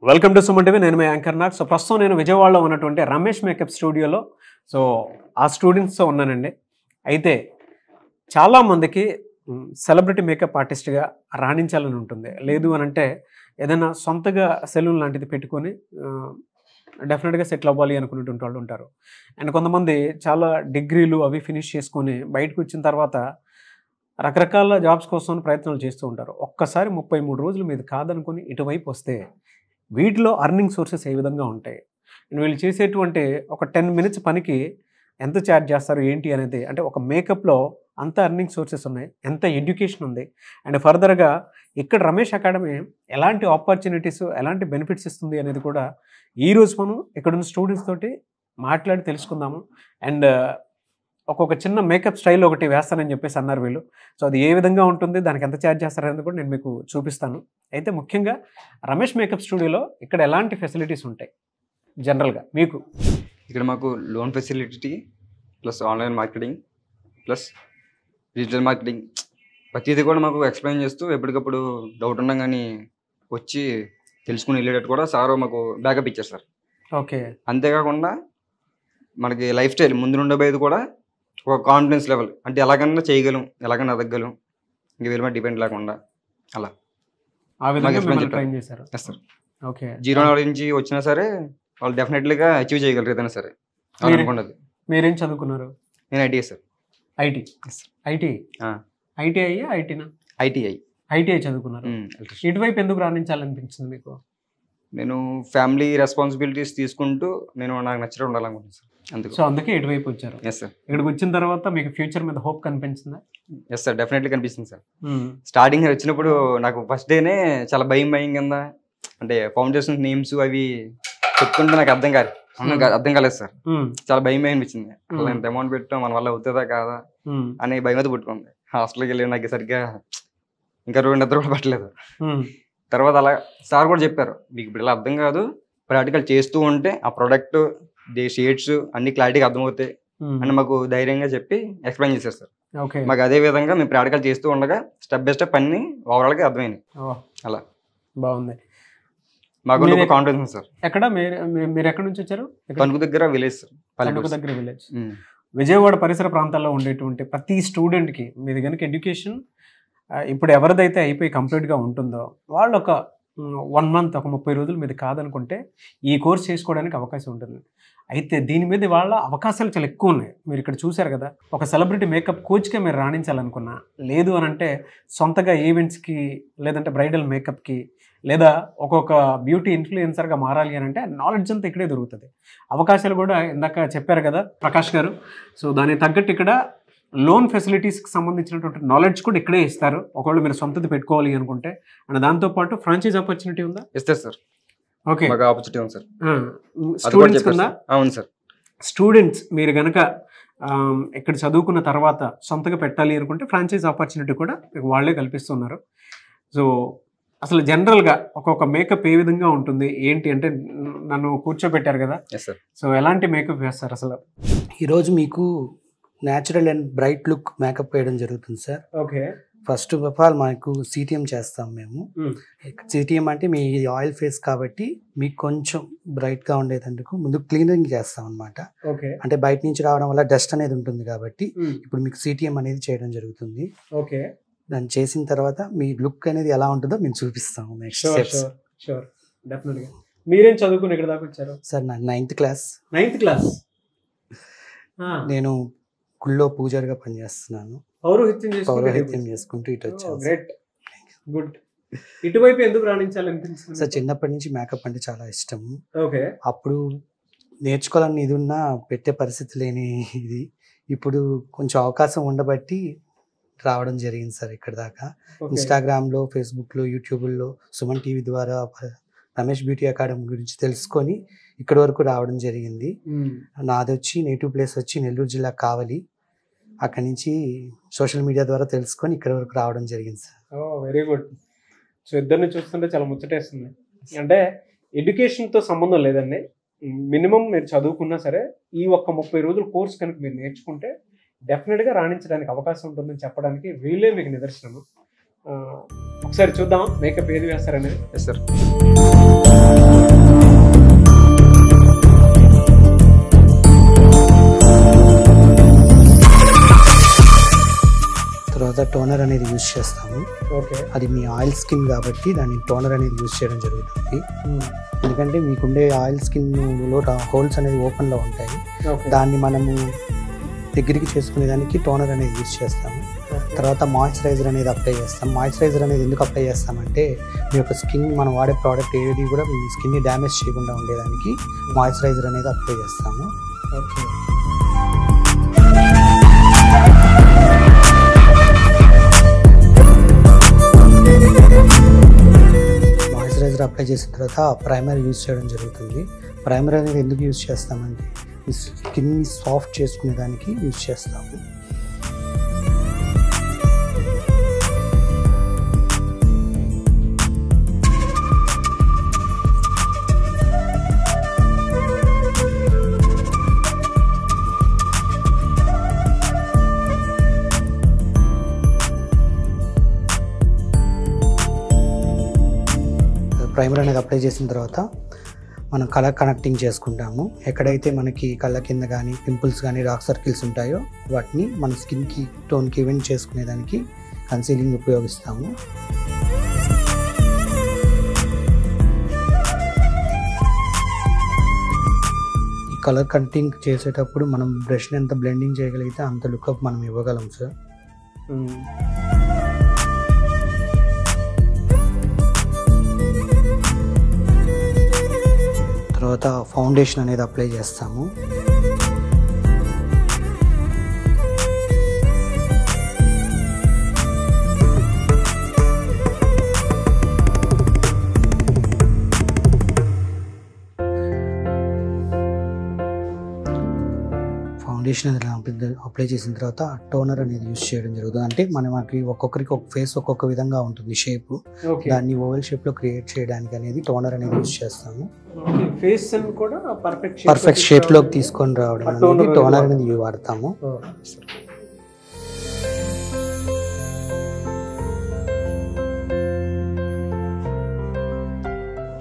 Welcome to Suman TV. నేను మీ anchor Nag. So ప్రస్తుతం నేను విజయవాడలో ఉన్నటువంటి రమేష్ మేకప్ స్టూడియోలో ఆ స్టూడెంట్స్తో ఉన్నానండి. అయితే చాలామందికి సెలబ్రిటీ మేకప్ ఆర్టిస్ట్గా రాణించాలని ఉంటుంది. లేదు అని అంటే ఏదైనా సొంతగా సెలూన్ లాంటిది పెట్టుకొని డెఫినెట్గా సెటిల్ అవ్వాలి అనుకునేటువంటి వాళ్ళు ఉంటారు. అండ్ కొంతమంది చాలా డిగ్రీలు అవి ఫినిష్ చేసుకొని బయటకు వచ్చిన తర్వాత రకరకాల జాబ్స్ కోసం ప్రయత్నాలు చేస్తూ ఉంటారు. ఒక్కసారి 33 రోజులు మీద కాదనుకొని ఇటువైపు వస్తే వీటిలో అర్నింగ్ సోర్సెస్ ఏ విధంగా ఉంటాయి, వీళ్ళు చేసేటువంటి ఒక 10 మినిట్స్ పనికి ఎంత ఛార్జ్ చేస్తారు ఏంటి అనేది, అంటే ఒక మేకప్లో అంత అర్నింగ్ సోర్సెస్ ఉన్నాయి, ఎంత ఎడ్యుకేషన్ ఉంది, అండ్ ఫర్దర్గా ఇక్కడ రమేష్ అకాడమీ ఎలాంటి ఆపర్చునిటీస్ ఎలాంటి బెనిఫిట్స్ ఇస్తుంది అనేది కూడా ఈరోజు మనం ఇక్కడున్న స్టూడెంట్స్ తోటి మాట్లాడి తెలుసుకుందాము. అండ్ ఒక్కొక్క చిన్న మేకప్ స్టైల్ ఒకటి వేస్తానని చెప్పేసి అన్నారు వీళ్ళు. సో అది ఏ విధంగా ఉంటుంది, దానికి ఎంత ఛార్జ్ చేస్తారనేది కూడా నేను మీకు చూపిస్తాను. అయితే ముఖ్యంగా రమేష్ మేకప్ స్టూడియోలో ఇక్కడ ఎలాంటి ఫెసిలిటీస్ ఉంటాయి జనరల్గా మీకు? ఇక్కడ మాకు loan facility plus online marketing plus digital marketing ప్రతిదీ కూడా మాకు ఎక్స్ప్లెయిన్ చేస్తూ ఎప్పటికప్పుడు డౌట్ ఉన్నా కానీ వచ్చి తెలుసుకుని వెళ్ళేటట్టు కూడా సార్ మాకు బ్యాకప్ ఇచ్చారు సార్. ఓకే. అంతేకాకుండా మనకి లైఫ్ స్టైల్ ముందు నుండబోయేది కూడా ఒక కాన్ఫిడెన్స్ లెవెల్, అంటే ఎలాగన్నా చేయగలం, ఎలాగన్నా ఎదగలం, ఇంక వీళ్ళ మీద డిపెండ్ లేకుండా అలా ట్రైన్ చేశారు. Yes sir. Okay. Zero knowledge నుంచి వచ్చినా సరే వాళ్ళు డెఫినెట్లీగా అచీవ్ చేయగలరు ఏదైనా సరే అనుకున్నది. మీరేం చదువుకున్నారు? నేను ఐటీఐ సార్. ఐటీ? ఐటీఐ ఐటీనా? ఐటీఐ చదువుకున్నారు. ఇటువైపు ఎందుకు రాణించాలనిపించింది మీకు? నేను ఫ్యామిలీ రెస్పాన్సిబిలిటీస్ తీసుకుంటూ నాకు నచ్చినట్టు ఉండాలనుకుంటున్నాను సార్. సో అందుకే ఇటువైపు వచ్చారు. Yes sir. ఇక్కడికి వచ్చిన తర్వాత మీకు ఫ్యూచర్ మీద హోప్ కనిపించిందా? ఎస్ సార్, డెఫినెట్లీ కనిపిస్తుంది సార్. స్టార్టింగ్ వచ్చినప్పుడు నాకు ఫస్ట్ డేనే చాలా భయం కింద, అంటే ఫౌండేషన్ నేమ్స్ అవి చెప్తుంటే నాకు అర్థం కాలేదు సార్. చాలా భయం అనిపించింది. అసలు ఎంత అమౌంట్ పెట్టాం, మన వల్ల అవుతుందా కాదా అని భయం అయితే పుట్టుకుంది. హాస్టల్కి వెళ్ళి నాకు సరిగ్గా ఇంకా 2 నిద్ర కూడా పట్టలేదు. తర్వాత అలా సార్ కూడా చెప్పారు, మీకు ఇప్పుడు ఇలా అర్థం కాదు, ప్రాక్టికల్ చేస్తూ ఉంటే ఆ ప్రొడక్ట్ షేడ్స్ అన్ని క్లారిటీగా అర్థమవుతాయి అని మాకు ధైర్యంగా చెప్పి ఎక్స్ప్లెయిన్ చేశారు సార్. మాకు అదే విధంగా మేము ప్రాక్టికల్ చేస్తూ ఉండగా స్టెప్ బై స్టెప్ అన్ని ఓవరాల్గా అర్థమైంది. అలా బాగుంది. మాకు కాన్ఫిడెన్స్ సార్. ఎక్కడ మీరు ఎక్కడి నుంచి వచ్చారు? తణుకు దగ్గర విలేజ్ సార్. తణుకు దగ్గర విలేజ్. విజయవాడ పరిసర ప్రాంతాల్లో ఉండేటువంటి ప్రతి స్టూడెంట్కి మీది కనుక ఎడ్యుకేషన్ ఇప్పుడు ఎవరిదైతే అయిపోయి కంప్లీట్గా ఉంటుందో వాళ్ళు ఒక 1 మంత్, ఒక 30 రోజులు మీద కాదనుకుంటే ఈ కోర్స్ చేసుకోవడానికి అవకాశం ఉంటుంది. అయితే దీని మీద వాళ్ళ అవకాశాలు చాలా ఎక్కువ ఉన్నాయి. మీరు ఇక్కడ చూశారు కదా, ఒక సెలబ్రిటీ మేకప్ కోచ్గా మీరు రాణించాలనుకున్నా, లేదు అని అంటే సొంతగా ఈవెంట్స్కి, లేదంటే బ్రైడల్ మేకప్కి, లేదా ఒక్కొక్క బ్యూటీ ఇన్ఫ్లుయెన్సర్గా మారాలి అని అంటే నాలెడ్జ్ అంతా ఇక్కడే దొరుకుతుంది. అవకాశాలు కూడా ఇందాక చెప్పారు కదా ప్రకాష్ గారు. సో దానికి తగ్గట్టు ఇక్కడ లోన్ ఫెసిలిటీస్కి సంబంధించినటువంటి నాలెడ్జ్ కూడా ఇక్కడే ఇస్తారు, ఒకవేళ మీరు సొంతది పెట్టుకోవాలి అనుకుంటే. అండ్ దాంతోపాటు ఫ్రాంచైజ్ ఆపర్చునిటీ ఉందా? ఇస్తారు సార్. ఓకే, ఆపర్చునిటీ ఉంది సార్. స్టూడెంట్స్ ఉందా? అవును సార్. స్టూడెంట్స్ మీరు కనుక ఇక్కడ చదువుకున్న తర్వాత సొంతగా పెట్టాలి అనుకుంటే ఫ్రాంచైజ్ ఆపర్చునిటీ కూడా వాళ్ళే కల్పిస్తున్నారు. సో అసలు జనరల్గా ఒక్కొక్క మేకప్ ఏ విధంగా ఉంటుంది ఏంటి అంటే, నన్ను కూర్చోబెట్టారు కదా, సో ఎలాంటి మేకప్ వేస్తారు అసలు? ఈరోజు మీకు natural and bright look makeup వేయడం జరుగుతుంది sir. Okay. First of all మనకు సిటిఎం చేస్తాం మేము. సిటిఎం అంటే మీ ఆయిల్ ఫేస్ కాబట్టి మీకు కొంచెం బ్రైట్గా ఉండేందుకు ముందు క్లీనింగ్ చేస్తాం అనమాట. అంటే బయట నుంచి రావడం వల్ల డస్ట్ అనేది ఉంటుంది కాబట్టి ఇప్పుడు మీకు సిటిఎం అనేది చేయడం జరుగుతుంది. ఓకే. దాన్ని చేసిన తర్వాత మీ లుక్ అనేది ఎలా ఉంటుందో మేము చూపిస్తాము నెక్స్ట్ స్టెప్స్. మీరేం చదువుకుని ఇక్కడ దాకా వచ్చారు? సార్ నాకు 9th క్లాస్. 9th class. నేను గుళ్ళో పూజారిగా పనిచేస్తున్నాను. పౌరోహిత్యం చేసుకుంటూ ఇటు వచ్చాను. Great, good. ఇటువైపు ఎందుకు రాణించాలనిపించింది? సార్ చిన్నప్పటి నుంచి మేకప్ అంటే చాలా ఇష్టము. ఓకే. అప్పుడు నేర్చుకోవాలని ఇది ఉన్నా పెట్టే పరిస్థితి లేని ఇది, ఇప్పుడు కొంచెం అవకాశం ఉండబట్టి రావడం జరిగింది సార్ ఇక్కడ దాకా. ఇన్స్టాగ్రామ్లో, ఫేస్బుక్లో, యూట్యూబ్లో, సుమన్ టీవీ ద్వారా రమేష్ బ్యూటీ అకాడమీ గురించి తెలుసుకొని ఇక్కడి వరకు రావడం జరిగింది. నాది వచ్చి నేటివ్ ప్లేస్ వచ్చి నెల్లూరు జిల్లా కావలి. అక్కడి నుంచి సోషల్ మీడియా ద్వారా తెలుసుకొని ఇక్కడి వరకు రావడం జరిగింది సార్. Very good. సో ఇద్దరిని చూస్తుంటే చాలా ముచ్చటేస్తుంది. అంటే ఎడ్యుకేషన్తో సంబంధం లేదండి, మినిమం మీరు చదువుకున్నా సరే ఈ ఒక్క 30 రోజుల కోర్స్ కనుక మీరు నేర్చుకుంటే డెఫినెట్గా రాణించడానికి అవకాశం ఉంటుందని చెప్పడానికి వీళ్ళే మీకు నిదర్శనము. ఒకసారి చూద్దాం మేకప్ ఏది వేస్తారనేది. Yes sir. తర్వాత టోనర్ అనేది యూజ్ చేస్తాము. ఓకే. అది మీ ఆయిల్ స్కిన్ కాబట్టి దాన్ని టోనర్ అనేది యూజ్ చేయడం జరుగుతుంది. ఎందుకంటే మీకుండే ఆయిల్ స్కిన్లో హోల్స్ అనేది ఓపెన్లో ఉంటాయి, దాన్ని మనము దగ్గరికి చేసుకునే దానికి టోనర్ అనేది యూజ్ చేస్తాము. తర్వాత మాయిశ్చరైజర్ అనేది అప్లై చేస్తాం. మాయిశ్చరైజర్ అనేది ఎందుకు అప్లై చేస్తామంటే మీ యొక్క స్కిన్ మనం వాడే ప్రోడక్ట్ ఏది కూడా మీ స్కిన్ని డ్యామేజ్ చేయకుండా ఉండేదానికి మాయిశ్చరైజర్ అనేది అప్లై చేస్తాము. ఓకే. మాయిశ్చరైజర్ అప్లై చేసిన తర్వాత ప్రైమర్ యూజ్ చేయడం జరుగుతుంది. ప్రైమర్ అనేది ఎందుకు యూజ్ చేస్తామంటే ఈ స్కిన్ని సాఫ్ట్ చేసుకునే దానికి యూజ్ చేస్తాము. ప్రైమర్ అనేది అప్లై చేసిన తర్వాత మనం కలర్ కనెక్టింగ్ చేసుకుంటాము. ఎక్కడైతే మనకి కళ్ళ కింద కానీ పింపుల్స్ కానీ డార్క్ సర్కిల్స్ ఉంటాయో వాటిని మన స్కిన్కి టోన్కి ఈవెంట్ చేసుకునేదానికి కన్సీలింగ్ ఉపయోగిస్తాము. ఈ కలర్ కనెక్టింగ్ చేసేటప్పుడు మనం బ్రష్ని ఎంత బ్లెండింగ్ చేయగలిగితే అంత లుక్అప్ మనం ఇవ్వగలం సార్. తర్వాత ఫౌండేషన్ అనేది అప్లై చేస్తాము. ఫౌండేషన్ అనేది అప్లై చేసిన తర్వాత టోనర్ అనేది యూజ్ చేయడం జరుగుతుంది. అంటే మనకి ఒక్కొక్కరికి ఒక ఫేస్ ఒక్కొక్క విధంగా ఉంటుంది షేప్, దాన్ని ఓవెల్ షేప్ లో క్రియేట్ చేయడానికి అనేది టోనర్ అనేది యూజ్ చేస్తాము. ఫేస్ కూడా పర్ఫెక్ట్ షేప్ లోకి తీసుకొని రావడం అనేది టోనర్ అనేది వాడతాము.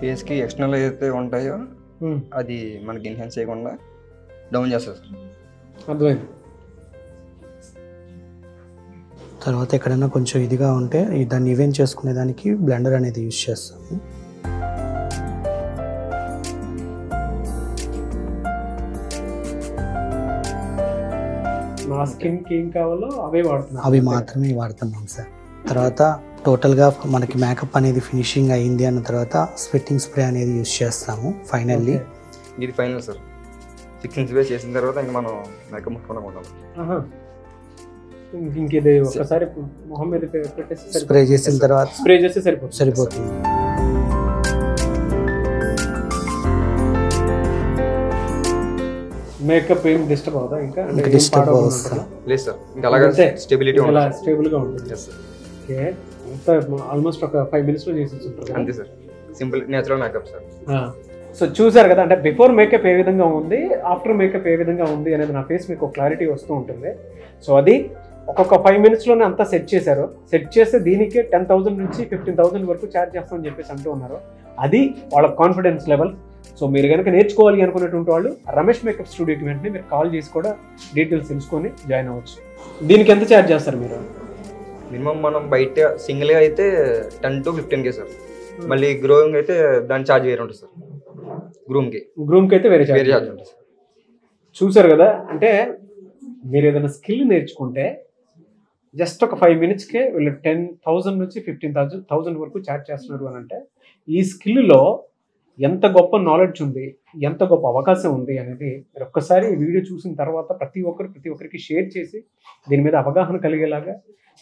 ఫేస్ కి ఎక్స్టర్నల్ ఏదైతే ఉంటాయో అది మనకి ఎన్హాన్స్ చేయకుండా డౌన్ చేస్తారు. అర్థమైంది. తర్వాత ఎక్కడైనా కొంచెం ఇదిగా ఉంటే దాన్ని ఈవెంట్ చేసుకునే దానికి బ్లెండర్ అనేది యూజ్ చేస్తాము. మా స్కిన్కి ఏం కావాలో అవి మాత్రమే వాడుతున్నాం సార్. తర్వాత టోటల్గా మనకి మేకప్ అనేది ఫినిషింగ్ అయ్యింది అన్న తర్వాత స్వెట్టింగ్ స్ప్రే అనేది యూజ్ చేస్తాము. ఫైనల్లీ ఇది ఫైనల్ సార్. 6 ఇంచ్ స్ప్రే చేసిన తర్వాత ఇంకా మనం మేకప్ ముట్టుకోవడం ఉండాలి. ఇంకేది ఒకసారి మొహం మీద పెట్టేసి స్ప్రే చేసిన తర్వాత స్ప్రే చేస్తే సరిపోతుంది. మేకప్ ఏం డిస్టర్బ్ అవుతా? ఇంకా డిస్టర్బ్ అవుతా లేదు సార్. ఇంకా అలాగే స్టెబిలిటీ ఉంటుంది, స్టేబుల్గా ఉంటుంది. ఓకే. అంతా ఆల్మోస్ట్ ఒక 5 minutes లో చేసి ఉంటారు. అంతే sir. Simple natural makeup sir. So చూసారు కదా, అంటే బిఫోర్ మేకప్ ఏ విధంగా ఉంది, ఆఫ్టర్ మేకప్ ఏ విధంగా ఉంది అనేది నా ఫేస్ మీకు క్లారిటీ వస్తూ ఉంటుంది. సో అది ఒక్కొక్క 5 minutes లోనే అంతా సెట్ చేశారు. సెట్ చేస్తే దీనికి 10,000 నుంచి 15,000 వరకు ఛార్జ్ చేస్తామని చెప్పేసి అంటూ ఉన్నారు. అది వాళ్ళ కాన్ఫిడెన్స్ లెవెల్. సో మీరు కనుక నేర్చుకోవాలి అనుకునేటువంటి వాళ్ళు రమేష్ మేకప్ స్టూడియోకి వెంటనే మీరు కాల్ చేసి కూడా డీటెయిల్స్ తెలుసుకొని జాయిన్ అవ్వచ్చు. దీనికి ఎంత ఛార్జ్ చేస్తారు మీరు? మినిమం మనం బయట సింగిల్గా అయితే 10 to 15K సార్. మళ్ళీ గ్రోయింగ్ అయితే దాని ఛార్జ్ వేరే ఉంటుంది సార్. గ్రూమ్కి అయితే వేరే ఛార్జ్ ఉంటుంది సార్. చూసారు కదా, అంటే మీరు ఏదైనా స్కిల్ నేర్చుకుంటే జస్ట్ ఒక 5 minutesకే వీళ్ళు 10,000 నుంచి 15,000 వరకు ఛార్జ్ చేస్తున్నారు అని అంటే ఈ స్కిల్లో ఎంత గొప్ప నాలెడ్జ్ ఉంది, ఎంత గొప్ప అవకాశం ఉంది అనేది మీరు ఒక్కసారి ఈ వీడియో చూసిన తర్వాత ప్రతి ఒక్కరికి షేర్ చేసి దీని మీద అవగాహన కలిగేలాగా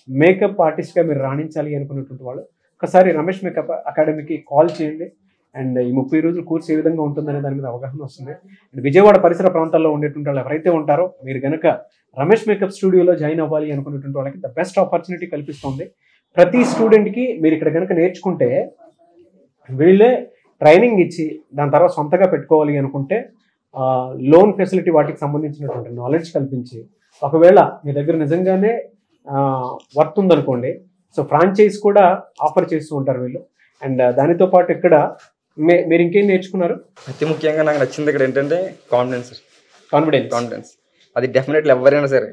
మేకప్ ఆర్టిస్ట్గా మీరు రాణించాలి అనుకున్నటువంటి వాళ్ళు ఒకసారి రమేష్ మేకప్ అకాడమీకి కాల్ చేయండి. అండ్ ఈ 30 రోజుల కోర్స్ ఏ విధంగా ఉంటుందనే దాని మీద అవగాహన వస్తుంది. అండ్ విజయవాడ పరిసర ప్రాంతాల్లో ఉండేటువంటి వాళ్ళు ఎవరైతే ఉంటారో మీరు కనుక రమేష్ మేకప్ స్టూడియోలో జాయిన్ అవ్వాలి అనుకున్నటువంటి వాళ్ళకి ద బెస్ట్ ఆపర్చునిటీ కల్పిస్తుంది. ప్రతి స్టూడెంట్కి మీరు ఇక్కడ కనుక నేర్చుకుంటే వీళ్ళే ట్రైనింగ్ ఇచ్చి దాని తర్వాత సొంతగా పెట్టుకోవాలి అనుకుంటే లోన్ ఫెసిలిటీ వాటికి సంబంధించినటువంటి నాలెడ్జ్ కల్పించి, ఒకవేళ మీ దగ్గర నిజంగానే వర్త్ ఉందనుకోండి, సో ఫ్రాంచైజ్ కూడా ఆఫర్ చేస్తూ ఉంటారు వీళ్ళు. అండ్ దానితో పాటు ఇక్కడ మీరు ఇంకేం నేర్చుకున్నారు? అతి ముఖ్యంగా నాకు నచ్చింది ఇక్కడ ఏంటంటే కాన్ఫిడెన్స్. కాన్ఫిడెన్స్ అది డెఫినెట్లీ ఎవరైనా సరే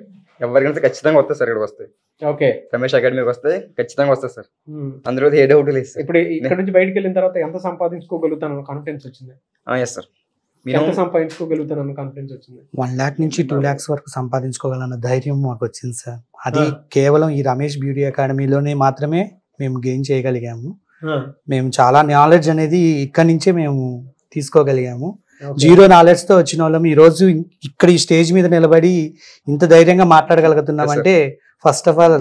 ఖచ్చితంగా వస్తాయి సార్. ఇక్కడ వస్తాయి. ఓకే. రమేష్ అకాడమీకి వస్తే ఖచ్చితంగా వస్తుంది సార్, అందులో ఏ డౌట్ లేదు సార్. ఇప్పుడు ఇక్కడ నుంచి బయటకు వెళ్ళిన తర్వాత ఎంత సంపాదించుకోగలుగుతాను కాన్ఫిడెన్స్ వచ్చింది? ఎస్ సార్, ఎంత సంపాదించుకోగలుగుతాను కాన్ఫిడెన్స్ వచ్చింది? 1 lakh నుంచి 2 lakhs వరకు సంపాదించుకోగలన్న ధైర్యం మాకు వచ్చింది సార్. అది కేవలం ఈ రమేష్ బ్యూటీ అకాడమీలోనే మాత్రమే మేము గెయిన్ చేయగలిగాము. మేము చాలా నాలెడ్జ్ అనేది ఇక్కడి నుంచే మేము తీసుకోగలిగాము. జీరో నాలెడ్జ్ తో వచ్చిన వాళ్ళం ఈ రోజు ఇక్కడ ఈ స్టేజ్ మీద నిలబడి ఇంత ధైర్యంగా మాట్లాడగలుగుతున్నాం అంటే ఫస్ట్ ఆఫ్ ఆల్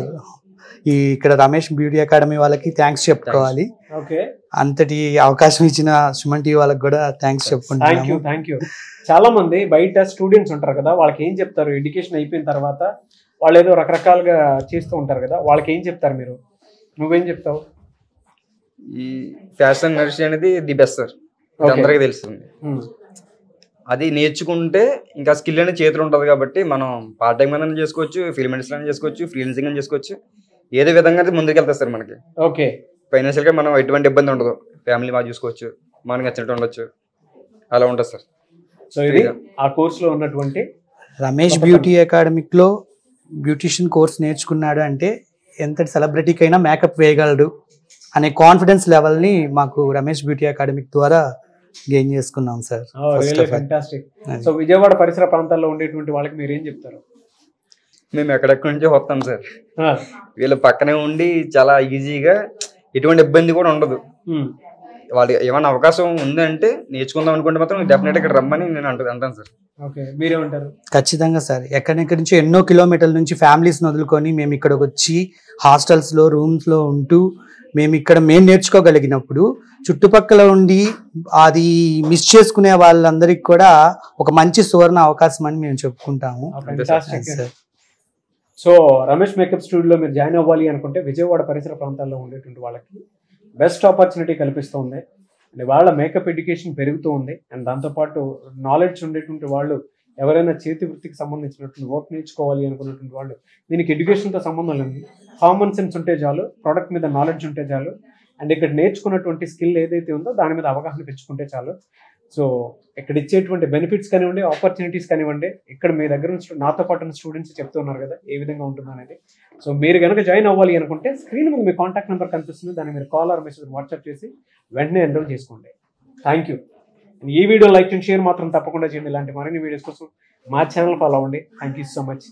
ఈ ఇక్కడ రమేష్ బ్యూటీ అకాడమీ వాళ్ళకి థ్యాంక్స్ చెప్పుకోవాలి. అంతటి అవకాశం ఇచ్చిన సుమన్ టీవీ వాళ్ళకి కూడా థ్యాంక్స్ చెప్పుకుంటున్నాము. Thank you. చాలా మంది బయట స్టూడెంట్స్ ఉంటారు కదా, వాళ్ళకి ఏం చెప్తారు? ఎడ్యుకేషన్ అయిపోయిన తర్వాత వాళ్ళు ఏదో రకరకాలుగా చేస్తూ ఉంటారు కదా, వాళ్ళకి ఏం చెప్తారు మీరు? నువ్వేం చెప్తావు? ఈ ఫ్యాషన్ ఇండస్ట్రీ అనేది ది బెస్ట్ సార్, అందరికీ తెలుస్తుంది. అది నేర్చుకుంటే ఇంకా స్కిల్ అనేది చేతులు ఉంటుంది కాబట్టి మనం పార్ట్ టైం అయినా చేసుకోవచ్చు, ఫిల్మ్ ఇండస్ట్రీ అయినా చేసుకోవచ్చు, ఫ్రీలాన్సింగ్ అయినా చేసుకోవచ్చు. ఏదో విధంగా అది ముందుకు వెళ్తారు సార్ మనకి. ఓకే. ఫైనాన్షియల్ గా మనం ఎటువంటి ఇబ్బంది ఉండదు, ఫ్యామిలీ బాగా చూసుకోవచ్చు, మనకి నచ్చినట్టు ఉండొచ్చు, అలా ఉంటుంది సార్. సో ఇది ఆ కోర్సులో ఉన్నటువంటి రమేష్ బ్యూటీ అకాడమిక్ లో బ్యూటిషియన్ కోర్స్ నేర్చుకున్నాడు అంటే ఎంతటి సెలబ్రిటీకైనా మేకప్ వేయగలడు అనే కాన్ఫిడెన్స్ లెవెల్ ని మాకు రమేష్ బ్యూటీ అకాడమిక్ ద్వారా గెయిన్ చేసుకున్నాం సార్. సో విజయవాడ పరిసర ప్రాంతాల్లో ఉండేటువంటి వాళ్ళకి మీరు ఏం చెప్తారు? మేము ఎక్కడెక్కడి నుంచో వస్తాం సార్, వీళ్ళ పక్కనే ఉండి చాలా ఈజీగా ఎటువంటి ఇబ్బంది కూడా ఉండదు. వాళ్ళు ఏమైనా అవకాశం ఉందంటే నేర్చుకుందాం అనుకుంటే మాత్రం డెఫినెట్ ఇక్కడ రమ్మని నేను అంటాను సార్. మీరేమంటారు? ఖచ్చితంగా సార్, ఎక్కడెక్కడి నుంచి ఎన్నో కిలోమీటర్ల నుంచి ఫ్యామిలీస్ వదులుకొని మేము ఇక్కడికి వచ్చి హాస్టల్స్ లో రూమ్స్ లో ఉంటూ మేము నేర్చుకోగలిగినప్పుడు చుట్టుపక్కల ఉండి అది మిస్ చేసుకునే వాళ్ళందరికి కూడా ఒక మంచి సువర్ణ అవకాశం అని మేము చెప్పుకుంటాము. సో రమేష్ మేకప్ స్టూడియోలో మీరు జాయిన్ అవ్వాలి అనుకుంటే విజయవాడ పరిసర ప్రాంతాల్లో ఉండేటువంటి వాళ్ళకి బెస్ట్ ఆపర్చునిటీ కల్పిస్తుంది. అండ్ వాళ్ళ మేకప్ ఎడ్యుకేషన్ పెరుగుతూ ఉంది. అండ్ దాంతోపాటు నాలెడ్జ్ ఉండేటువంటి వాళ్ళు ఎవరైనా చేతి వృత్తికి సంబంధించినటువంటి వర్క్ నేర్చుకోవాలి అనుకున్నటువంటి వాళ్ళు దీనికి ఎడ్యుకేషన్తో సంబంధం లేదు, కామన్ సెన్స్ ఉంటే చాలు, ప్రోడక్ట్ మీద నాలెడ్జ్ ఉంటే చాలు, అండ్ ఇక్కడ నేర్చుకున్నటువంటి స్కిల్ ఏదైతే ఉందో దాని మీద అవగాహన పెంచుకుంటే చాలు. సో ఇక్కడ ఇచ్చేటువంటి బెనిఫిట్స్ కానివ్వండి, ఆపర్చునిటీస్ కానివ్వండి, ఇక్కడ మీ దగ్గర నుంచి నాతో పాటు ఉన్న స్టూడెంట్స్ చెప్తున్నారు కదా ఏ విధంగా ఉంటుంది అనేది. సో మీరు కనుక జాయిన్ అవ్వాలి అనుకుంటే స్క్రీన్ మీద మీ కాంటాక్ట్ నెంబర్ కనిపిస్తుంది, దాన్ని మీరు కాల్ ఆర్ మెసేజ్ వాట్సాప్ చేసి వెంటనే ఎన్రోల్ చేసుకోండి. Thank you. ఈ వీడియో లైక్ అండ్ షేర్ మాత్రం తప్పకుండా చేయండి. ఇలాంటి మరిన్ని వీడియోస్ కోసం మా ఛానల్ ఫాలో అవ్వండి. Thank you so much.